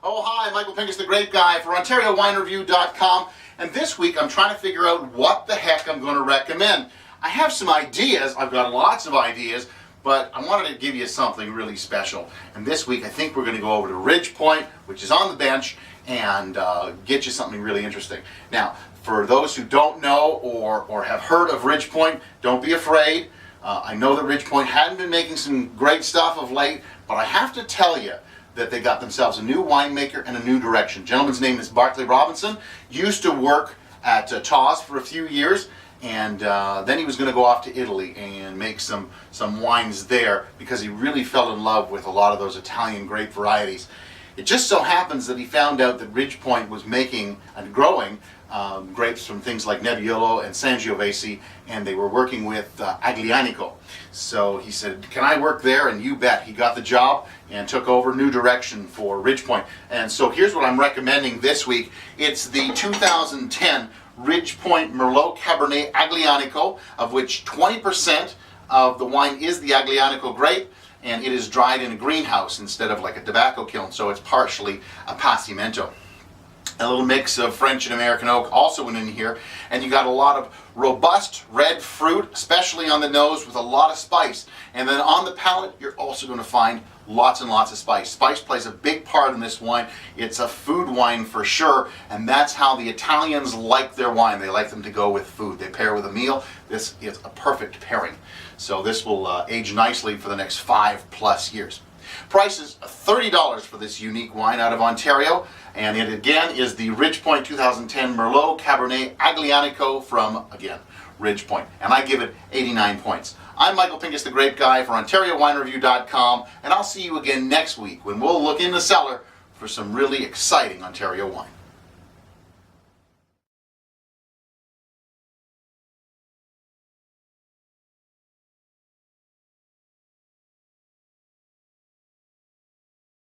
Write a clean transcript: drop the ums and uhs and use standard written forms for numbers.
Oh, hi, Michael Pinkus, the Grape Guy for OntarioWineReview.com, and this week I'm trying to figure out what the heck I'm going to recommend. I have some ideas, I've got lots of ideas, but I wanted to give you something really special. And this week I think we're going to go over to Ridgepoint, which is on the bench, and get you something really interesting. Now, for those who don't know or have heard of Ridgepoint, don't be afraid. I know that Ridgepoint hadn't been making some great stuff of late, but I have to tell you that they got themselves a new winemaker and a new direction. The gentleman's name is Barclay Robinson. Used to work at Taws for a few years, and then he was going to go off to Italy and make some wines there because he really fell in love with a lot of those Italian grape varieties. It just so happens that he found out that Ridgepoint was making and growing grapes from things like Nebbiolo and Sangiovese, and they were working with Aglianico. So he said, can I work there? And you bet. He got the job and took over new direction for Ridgepoint. And so here's what I'm recommending this week. It's the 2010 Ridgepoint Merlot Cabernet Aglianico, of which 20% of the wine is the Aglianico grape, and it is dried in a greenhouse instead of like a tobacco kiln, so it's partially a passimento. A little mix of French and American oak also went in here, and you got a lot of robust red fruit, especially on the nose, with a lot of spice. And then on the palate, you're also going to find lots and lots of spice. Spice plays a big part in this wine. It's a food wine for sure, and that's how the Italians like their wine. They like them to go with food. They pair with a meal. This is a perfect pairing. So this will age nicely for the next 5+ years. Price is $30 for this unique wine out of Ontario, and it again is the Ridgepoint 2010 Merlot Cabernet Aglianico from, again, Ridgepoint, and I give it 89 points. I'm Michael Pinkus, the Grape Guy for OntarioWineReview.com, and I'll see you again next week when we'll look in the cellar for some really exciting Ontario wine.